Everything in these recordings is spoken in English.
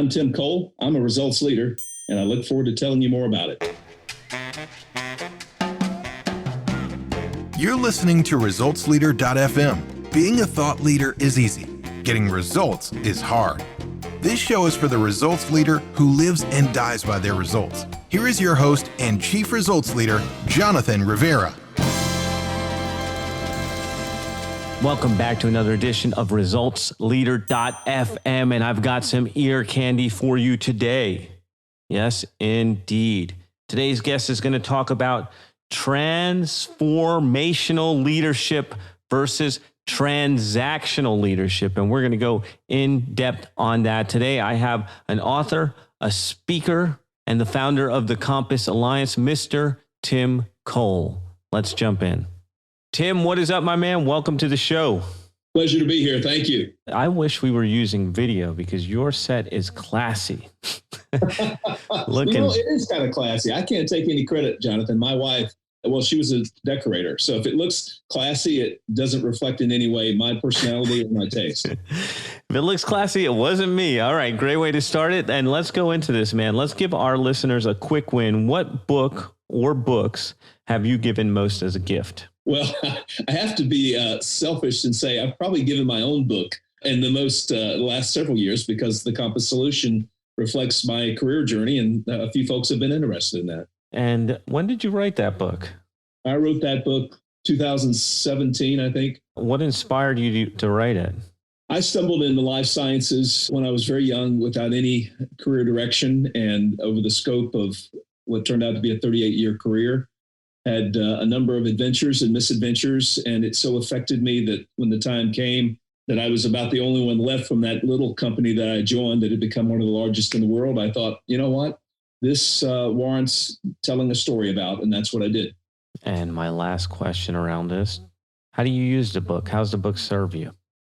I'm Tim Cole. I'm a results leader, and I look forward to telling you more about it. You're listening to ResultsLeader.fm. Being a thought leader is easy. Getting results is hard. This show is for the results leader who lives and dies by their results. Here is your host and Chief Results Leader, Jonathan Rivera. Welcome back to another edition of ResultsLeader.fm, and I've got some ear candy for you today. Yes, indeed. Today's guest is going to talk about transformational leadership versus transactional leadership, and we're going to go in depth on that. Today, I have an author, a speaker, and the founder of the Compass Alliance, Mr. Tim Cole. Let's jump in. Tim, what is up, my man? Welcome to the show. Pleasure to be here. Thank you. I wish we were using video because your set is classy. It is kind of classy. I can't take any credit, Jonathan. My wife, she was a decorator. So if it looks classy, it doesn't reflect in any way my personality or my taste. If it looks classy, it wasn't me. All right, great way to start it. And let's go into this, man. Let's give our listeners a quick win. What book or books have you given most as a gift? Well, I have to be selfish and say I've probably given my own book in the last several years because the Compass Solution reflects my career journey, and a few folks have been interested in that. And when did you write that book? I wrote that book 2017, I think. What inspired you to write it? I stumbled into life sciences when I was very young without any career direction, and over the scope of what turned out to be a 38-year career, had a number of adventures and misadventures, and it so affected me that when the time came that I was about the only one left from that little company that I joined that had become one of the largest in the world, I thought, you know what? This warrants telling a story about, and that's what I did. And my last question around this, how do you use the book? How's the book serve you?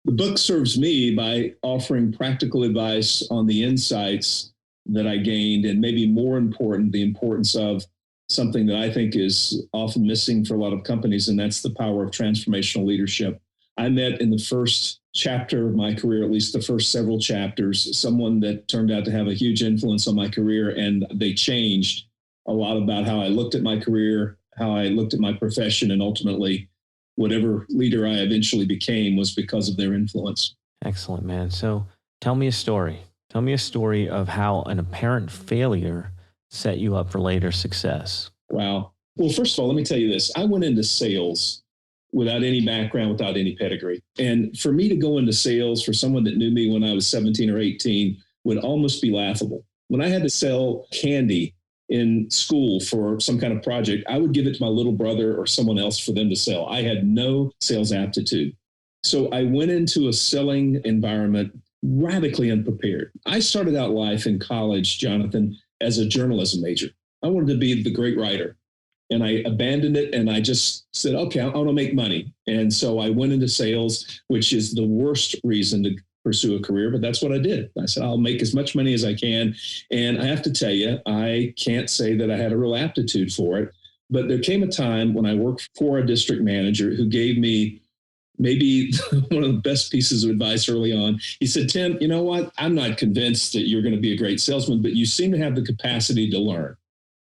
The book serves me by offering practical advice on the insights that I gained, and maybe more important, the importance of something that I think is often missing for a lot of companies, and that's the power of transformational leadership. I met in the first chapter of my career, at least the first several chapters, someone that turned out to have a huge influence on my career, and they changed a lot about how I looked at my career, how I looked at my profession, and ultimately whatever leader I eventually became was because of their influence. Excellent, man. So tell me a story. Tell me a story of how an apparent failure set you up for later success. Wow. Well, first of all, let me tell you this. I went into sales without any background, without any pedigree. And for me to go into sales for someone that knew me when I was 17 or 18 would almost be laughable. When I had to sell candy in school for some kind of project, I would give it to my little brother or someone else for them to sell. I had no sales aptitude. So I went into a selling environment radically unprepared. I started out life in college, Jonathan, as a journalism major. I wanted to be the great writer, and I abandoned it, and I just said, okay, I want to make money. And so I went into sales, which is the worst reason to pursue a career, but that's what I did. I said, I'll make as much money as I can. And I have to tell you, I can't say that I had a real aptitude for it, but there came a time when I worked for a district manager who gave me maybe one of the best pieces of advice early on. He said, Tim, you know what? I'm not convinced that you're going to be a great salesman, but you seem to have the capacity to learn,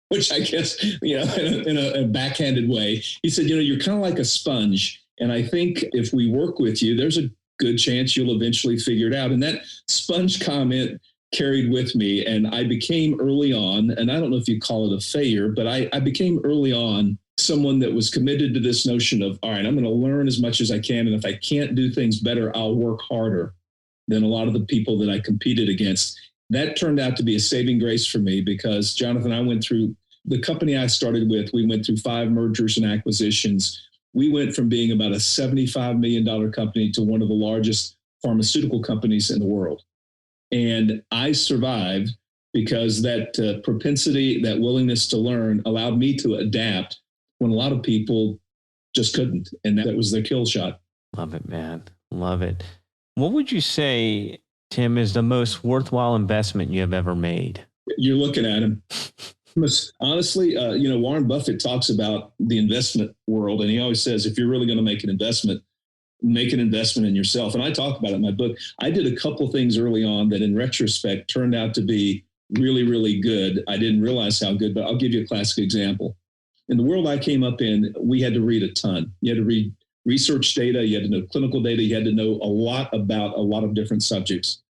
which I guess, in a backhanded way. He said, you're kind of like a sponge. And I think if we work with you, there's a good chance you'll eventually figure it out. And that sponge comment carried with me. And I became early on, and I don't know if you call it a failure, but I became early on someone that was committed to this notion of, all right, I'm going to learn as much as I can. And if I can't do things better, I'll work harder than a lot of the people that I competed against. That turned out to be a saving grace for me because, Jonathan, I went through the company I started with. We went through 5 mergers and acquisitions. We went from being about a $75 million company to one of the largest pharmaceutical companies in the world. And I survived because that propensity, that willingness to learn allowed me to adapt when a lot of people just couldn't. And that was their kill shot. Love it, man. Love it. What would you say, Tim, is the most worthwhile investment you have ever made? You're looking at him. Honestly, Warren Buffett talks about the investment world, and he always says, if you're really going to make an investment, make an investment in yourself. And I talk about it in my book. I did a couple things early on that in retrospect turned out to be really, really good. I didn't realize how good, but I'll give you a classic example. In the world I came up in, we had to read a ton. You had to read research data, you had to know clinical data, you had to know a lot about a lot of different subjects.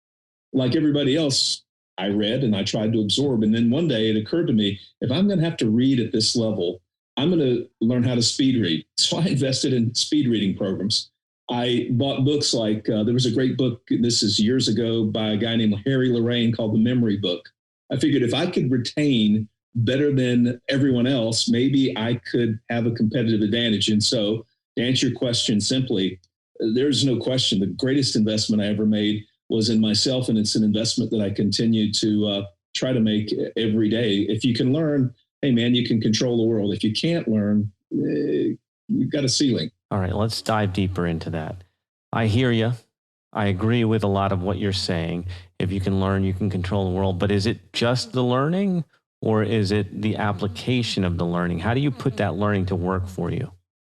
Like everybody else, I read and I tried to absorb. And then one day it occurred to me, if I'm going to have to read at this level, I'm going to learn how to speed read. So I invested in speed reading programs. I bought books like, there was a great book, this is years ago, by a guy named Harry Lorraine called The Memory Book. I figured if I could retain better than everyone else, maybe I could have a competitive advantage. And so to answer your question simply, there's no question the greatest investment I ever made was in myself. And it's an investment that I continue to try to make every day. If you can learn, hey man, you can control the world. If you can't learn, you've got a ceiling. All right, let's dive deeper into that. I hear you. I agree with a lot of what you're saying. If you can learn, you can control the world. But is it just the learning, or is it the application of the learning? How do you put that learning to work for you?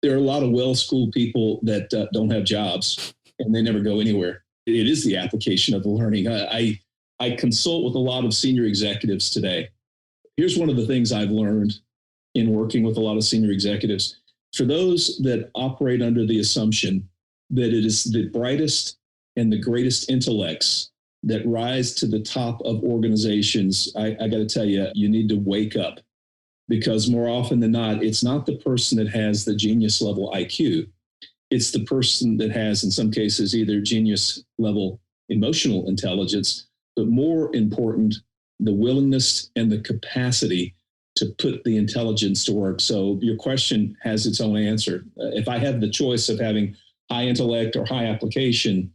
There are a lot of well-schooled people that don't have jobs and they never go anywhere. It is the application of the learning. I consult with a lot of senior executives today. Here's one of the things I've learned in working with a lot of senior executives. For those that operate under the assumption that it is the brightest and the greatest intellects that rise to the top of organizations, I got to tell you, you need to wake up, because more often than not, it's not the person that has the genius level IQ. It's the person that has, in some cases, either genius level emotional intelligence, but more important, the willingness and the capacity to put the intelligence to work. So your question has its own answer. If I have the choice of having high intellect or high application,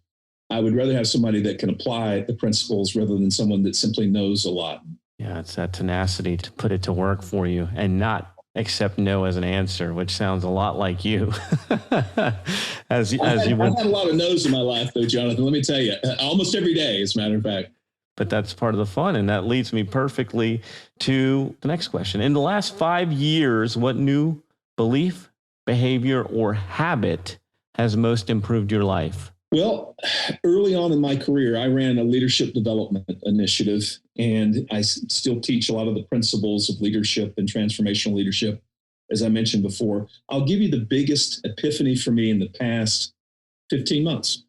I would rather have somebody that can apply the principles rather than someone that simply knows a lot. Yeah, it's that tenacity to put it to work for you and not accept no as an answer, which sounds a lot like you. I've had a lot of no's in my life, though, Jonathan. Let me tell you, almost every day, as a matter of fact. But that's part of the fun. And that leads me perfectly to the next question. In the last 5 years, what new belief, behavior, or habit has most improved your life? Well, early on in my career, I ran a leadership development initiative, and I still teach a lot of the principles of leadership and transformational leadership, as I mentioned before. I'll give you the biggest epiphany for me in the past 15 months.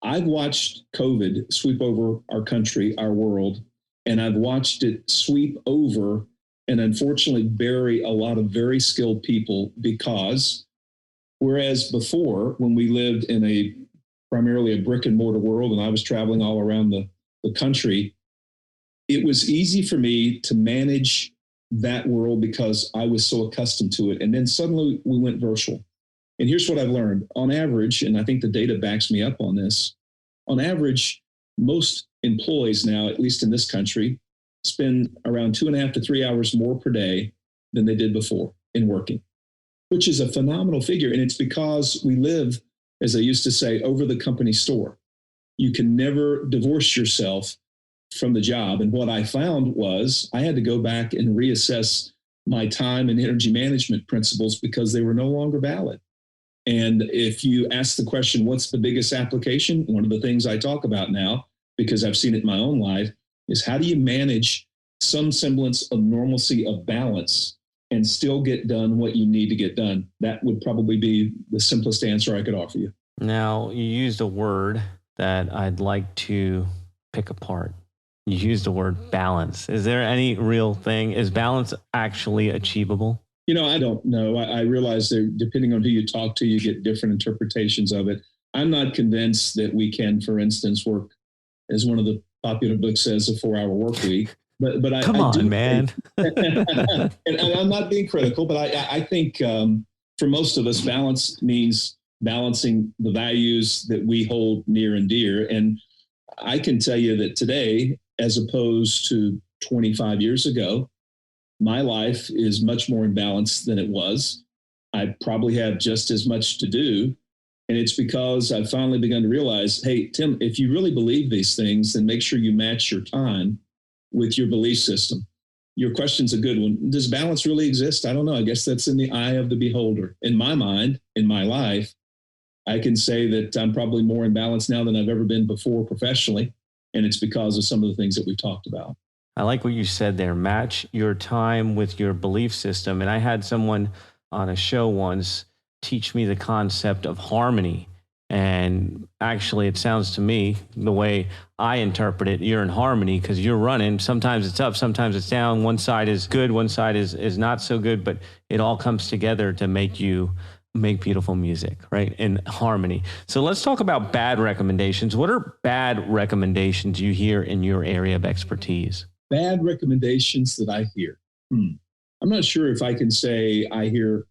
I've watched COVID sweep over our country, our world, and I've watched it sweep over and unfortunately bury a lot of very skilled people, because whereas before, when we lived in primarily a brick and mortar world and I was traveling all around the country, it was easy for me to manage that world because I was so accustomed to it. And then suddenly we went virtual. And here's what I've learned. On average, and I think the data backs me up on this, on average, most employees now, at least in this country, spend around 2.5 to 3 hours more per day than they did before in working, which is a phenomenal figure. And it's because we live, as I used to say, over the company store. You can never divorce yourself from the job. And what I found was I had to go back and reassess my time and energy management principles because they were no longer valid. And if you ask the question, what's the biggest application? One of the things I talk about now, because I've seen it in my own life, is how do you manage some semblance of normalcy, of balance, and still get done what you need to get done? That would probably be the simplest answer I could offer you. Now, you used a word that I'd like to pick apart. You used the word balance. Is there any real thing? Is balance actually achievable? I don't know. I realize that depending on who you talk to, you get different interpretations of it. I'm not convinced that we can, for instance, work, as one of the popular books says, a 4-hour work week. But Come on, man. and I'm not being critical, but I think for most of us, balance means balancing the values that we hold near and dear. And I can tell you that today, as opposed to 25 years ago, my life is much more in balance than it was. I probably have just as much to do. And it's because I've finally begun to realize, hey, Tim, if you really believe these things, then make sure you match your time with your belief system. Your question's a good one. Does balance really exist? I don't know. I guess that's in the eye of the beholder. In my mind, in my life, I can say that I'm probably more in balance now than I've ever been before professionally. And it's because of some of the things that we've talked about. I like what you said there. Match your time with your belief system. And I had someone on a show once teach me the concept of harmony. And actually, it sounds to me, the way I interpret it, you're in harmony because you're running. Sometimes it's up, sometimes it's down. One side is good, one side is not so good, but it all comes together to make you make beautiful music, right? In harmony. So let's talk about bad recommendations. What are bad recommendations you hear in your area of expertise? Bad recommendations that I hear. I'm not sure if I can say I hear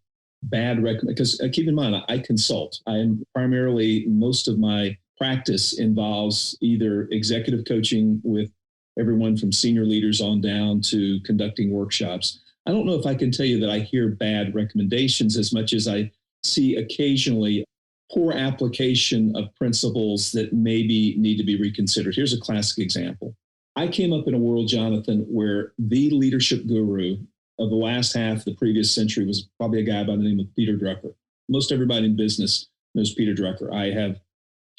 bad recommendations, because keep in mind, I consult. I am primarily, most of my practice involves either executive coaching with everyone from senior leaders on down to conducting workshops. I don't know if I can tell you that I hear bad recommendations as much as I see occasionally poor application of principles that maybe need to be reconsidered. Here's a classic example. I came up in a world, Jonathan, where the leadership guru of the last half of the previous century was probably a guy by the name of Peter Drucker. Most everybody in business knows Peter Drucker. I have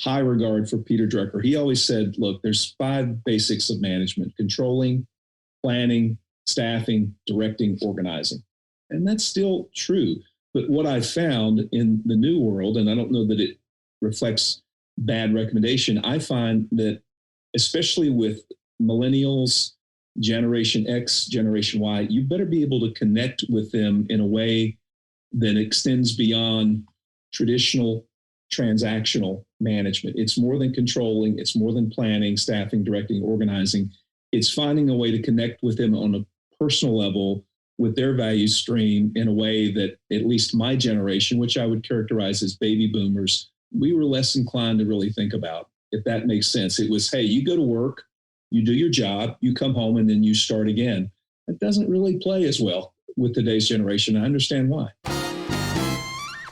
high regard for Peter Drucker. He always said, look, there's 5 basics of management: controlling, planning, staffing, directing, organizing. And that's still true. But what I found in the new world, and I don't know that it reflects bad recommendation, I find that especially with millennials, Generation X, Generation Y, you better be able to connect with them in a way that extends beyond traditional transactional management. It's more than controlling, it's more than planning, staffing, directing, organizing. It's finding a way to connect with them on a personal level with their value stream in a way that at least my generation, which I would characterize as baby boomers, we were less inclined to really think about, if that makes sense. It was, hey, you go to work, you do your job, you come home, and then you start again. That doesn't really play as well with today's generation. I understand why.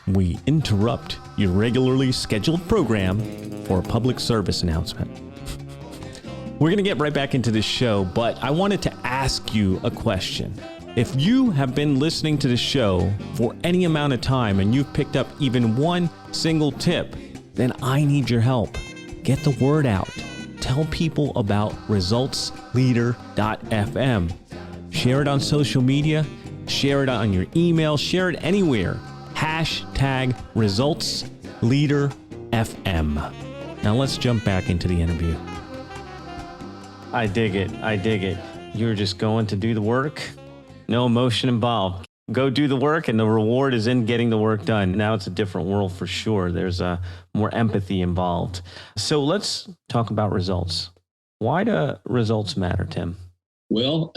We interrupt your regularly scheduled program for a public service announcement. We're going to get right back into this show, but I wanted to ask you a question. If you have been listening to the show for any amount of time and you've picked up even one single tip, then I need your help. Get the word out. Tell people about resultsleader.fm. Share it on social media, share it on your email, share it anywhere. Hashtag resultsleaderfm. Now let's jump back into the interview. I dig it. You're just going to do the work. No emotion involved. Go do the work, and the reward is in getting the work done. Now it's a different world for sure. There's more empathy involved. So let's talk about results. Why do results matter, Tim? Well,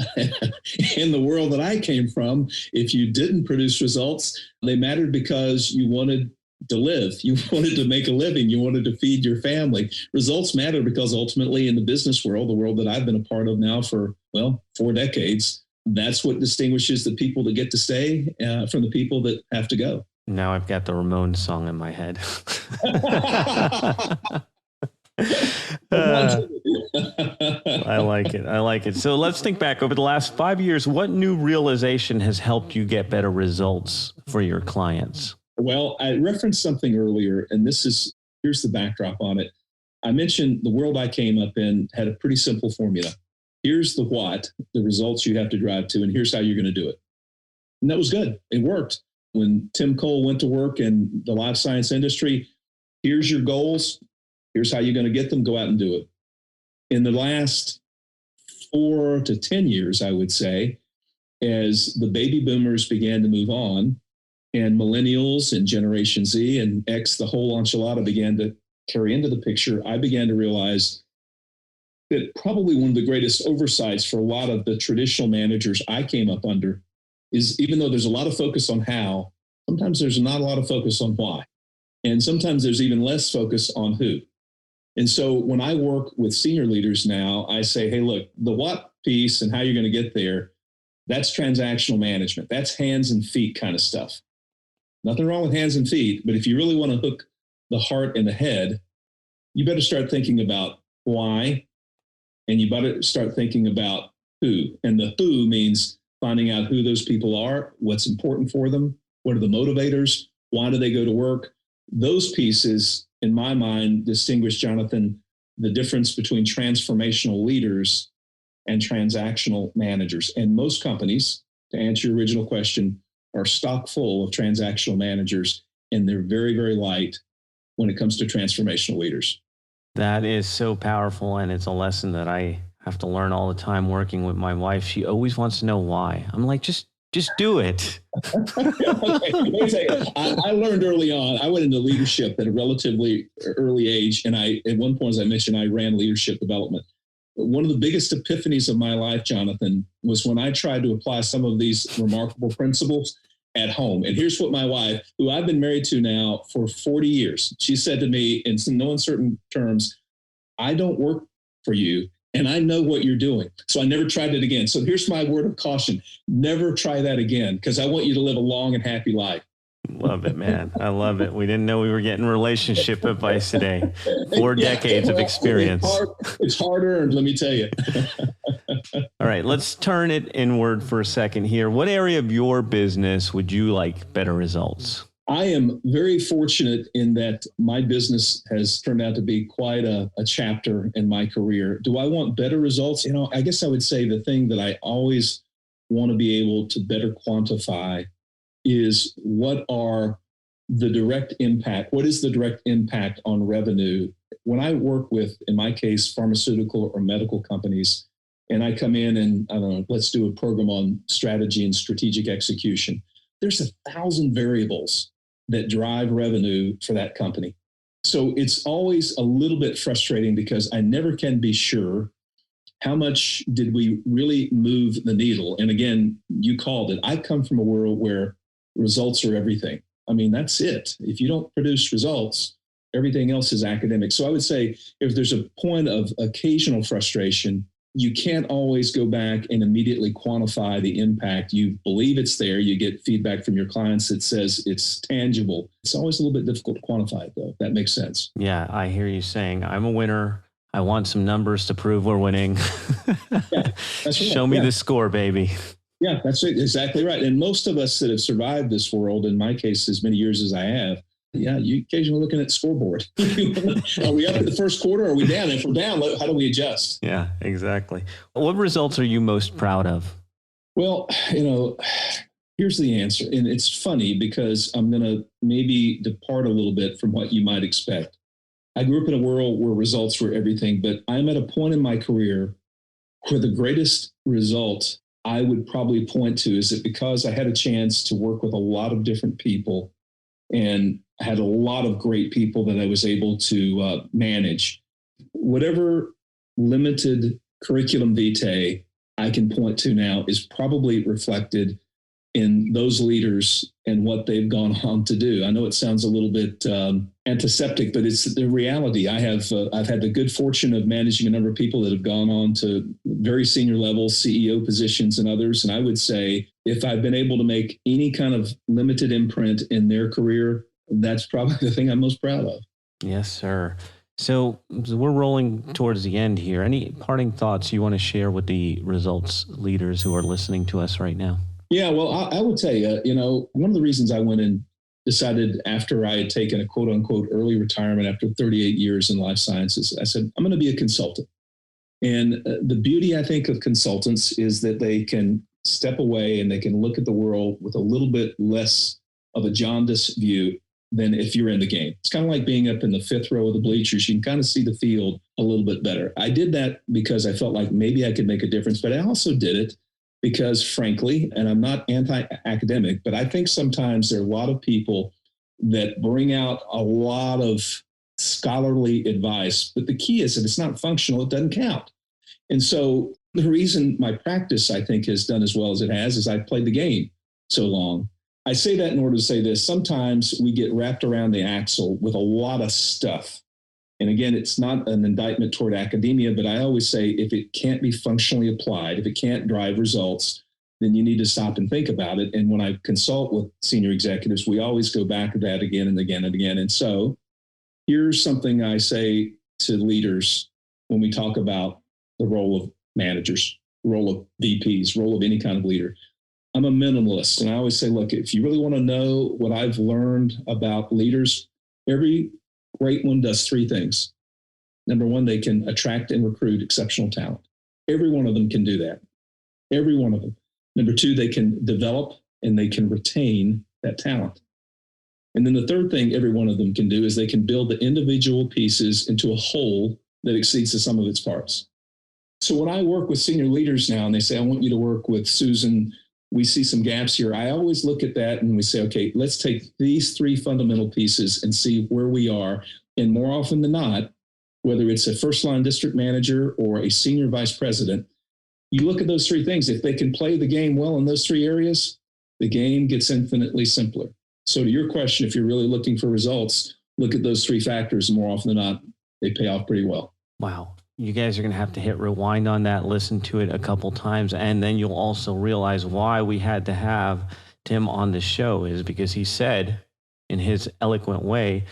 in the world that I came from, if you didn't produce results, they mattered because you wanted to live. You wanted to make a living. You wanted to feed your family. Results matter because ultimately in the business world, the world that I've been a part of now for, 4 decades, that's what distinguishes the people that get to stay from the people that have to go. Now I've got the Ramones song in my head. I like it. So let's think back over the last 5 years. What new realization has helped you get better results for your clients? Well, I referenced something earlier, and here's the backdrop on it. I mentioned the world I came up in had a pretty simple formula. Here's the what, the results you have to drive to, and here's how you're going to do it. And that was good. It worked. When Tim Cole went to work in the life science industry, here's your goals. Here's how you're going to get them. Go out and do it. In the last 4 to 10 years, I would say, as the baby boomers began to move on and millennials and Generation Z and X, the whole enchilada began to carry into the picture, I began to realize that probably one of the greatest oversights for a lot of the traditional managers I came up under is, even though there's a lot of focus on how, sometimes there's not a lot of focus on why. And sometimes there's even less focus on who. And so when I work with senior leaders now, I say, hey, look, the what piece and how you're going to get there, that's transactional management. That's hands and feet kind of stuff. Nothing wrong with hands and feet, but if you really want to hook the heart and the head, you better start thinking about why, and you better start thinking about who. And the who means finding out who those people are, what's important for them, what are the motivators, why do they go to work, those pieces, in my mind, distinguish, Jonathan, the difference between transformational leaders and transactional managers. And most companies, to answer your original question, are stock full of transactional managers, and they're very, very light when it comes to transformational leaders. That is so powerful. And it's a lesson that I have to learn all the time working with my wife. She always wants to know why. I'm like, just do it. Okay, I learned early on. I went into leadership at a relatively early age, and at one point, as I mentioned, I ran leadership development. One of the biggest epiphanies of my life, Jonathan, was when I tried to apply some of these remarkable principles at home. And here's what my wife, who I've been married to now for 40 years, she said to me in no uncertain terms, "I don't work for you, and I know what you're doing." So I never tried it again. So here's my word of caution. Never try that again, because I want you to live a long and happy life. Love it, man. I love it. We didn't know we were getting relationship advice today. 4 decades of experience. It's hard earned, let me tell you. All right, let's turn it inward for a second here. What area of your business would you like better results? I am very fortunate in that my business has turned out to be quite a chapter in my career. Do I want better results? I guess I would say the thing that I always want to be able to better quantify is what is the direct impact on revenue? When I work with, in my case, pharmaceutical or medical companies, and I come in and, I don't know, let's do a program on strategy and strategic execution. There's 1,000 variables that drive revenue for that company. So it's always a little bit frustrating because I never can be sure how much did we really move the needle. And again, you called it. I come from a world where results are everything. I mean, that's it. If you don't produce results, everything else is academic. So I would say if there's a point of occasional frustration, you can't always go back and immediately quantify the impact. You believe it's there. You get feedback from your clients that says it's tangible. It's always a little bit difficult to quantify it, though. If that makes sense. Yeah, I hear you saying, I'm a winner. I want some numbers to prove we're winning. Yeah, that's right. Show me the score, baby. Yeah, that's exactly right. And most of us that have survived this world, in my case, as many years as I have, yeah, you occasionally looking at scoreboard. Are we up in the first quarter? Or are we down? If we're down, how do we adjust? Yeah, exactly. What results are you most proud of? Well, here's the answer. And it's funny because I'm going to maybe depart a little bit from what you might expect. I grew up in a world where results were everything, but I'm at a point in my career where the greatest result I would probably point to is that because I had a chance to work with a lot of different people and had a lot of great people that I was able to manage. Whatever limited curriculum vitae I can point to now is probably reflected in those leaders and what they've gone on to do. I know it sounds a little bit antiseptic, but it's the reality. I've had the good fortune of managing a number of people that have gone on to very senior levels, CEO positions and others. And I would say if I've been able to make any kind of limited imprint in their career, that's probably the thing I'm most proud of. Yes, sir. So we're rolling towards the end here. Any parting thoughts you want to share with the results leaders who are listening to us right now? Yeah, well, I would tell you, one of the reasons I went and decided after I had taken a quote unquote early retirement after 38 years in life sciences, I said, I'm going to be a consultant. And the beauty, I think, of consultants is that they can step away and they can look at the world with a little bit less of a jaundiced view than if you're in the game. It's kind of like being up in the fifth row of the bleachers. You can kind of see the field a little bit better. I did that because I felt like maybe I could make a difference, but I also did it because, frankly, and I'm not anti-academic, but I think sometimes there are a lot of people that bring out a lot of scholarly advice. But the key is if it's not functional, it doesn't count. And so the reason my practice, I think, has done as well as it has is I've played the game so long. I say that in order to say this. Sometimes we get wrapped around the axle with a lot of stuff. And again, it's not an indictment toward academia, but I always say if it can't be functionally applied, if it can't drive results, then you need to stop and think about it. And when I consult with senior executives, we always go back to that again and again and again. And so here's something I say to leaders when we talk about the role of managers, role of VPs, role of any kind of leader. I'm a minimalist. And I always say, look, if you really want to know what I've learned about leaders, Every great one does three things. Number one, they can attract and recruit exceptional talent. Every one of them can do that. Every one of them. Number two, they can develop and they can retain that talent. And then the third thing every one of them can do is they can build the individual pieces into a whole that exceeds the sum of its parts. So when I work with senior leaders now and they say, I want you to work with Susan, we see some gaps here. I always look at that and we say, okay, let's take these three fundamental pieces and see where we are. And more often than not, whether it's a first line district manager or a senior vice president, you look at those three things. If they can play the game well in those three areas, the game gets infinitely simpler. So to your question, if you're really looking for results, look at those three factors. And more often than not, they pay off pretty well. Wow. You guys are going to have to hit rewind on that, listen to it a couple times, and then you'll also realize why we had to have Tim on the show is because he said in his eloquent way,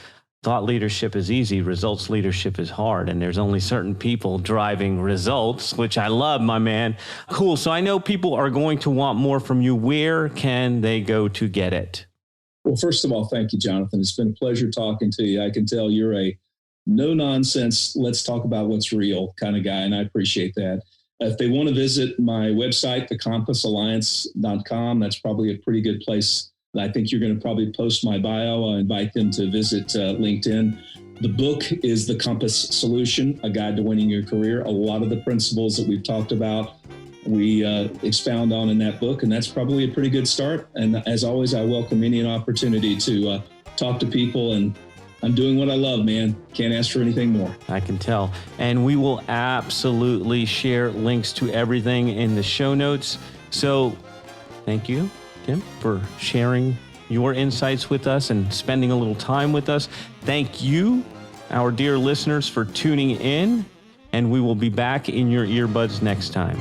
thought leadership is easy, results leadership is hard, and there's only certain people driving results, which I love, my man. Cool. So I know people are going to want more from you. Where can they go to get it? Well, first of all, thank you, Jonathan. It's been a pleasure talking to you. I can tell you're a no nonsense, let's talk about what's real kind of guy, and I appreciate that. If they want to visit my website, thecompassalliance.com, that's probably a pretty good place. I think you're going to probably post my bio. I'll invite them to visit LinkedIn. The book is The Compass Solution, A Guide to Winning Your Career. A lot of the principles that we've talked about, we expound on in that book, and that's probably a pretty good start. And as always, I welcome any opportunity to talk to people, and I'm doing what I love, man. Can't ask for anything more. I can tell. And we will absolutely share links to everything in the show notes. So thank you, Tim, for sharing your insights with us and spending a little time with us. Thank you, our dear listeners, for tuning in, and we will be back in your earbuds next time.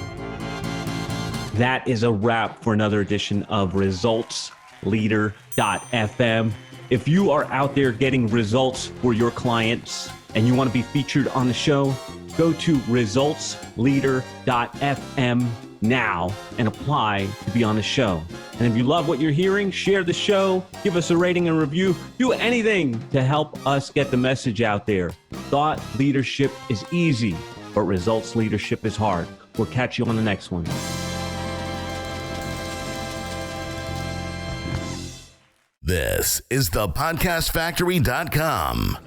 That is a wrap for another edition of ResultsLeader.fm. If you are out there getting results for your clients and you want to be featured on the show, go to ResultsLeader.fm now and apply to be on the show. And if you love what you're hearing, share the show, give us a rating and review, do anything to help us get the message out there. Thought leadership is easy, but results leadership is hard. We'll catch you on the next one. This is the podcastfactory.com.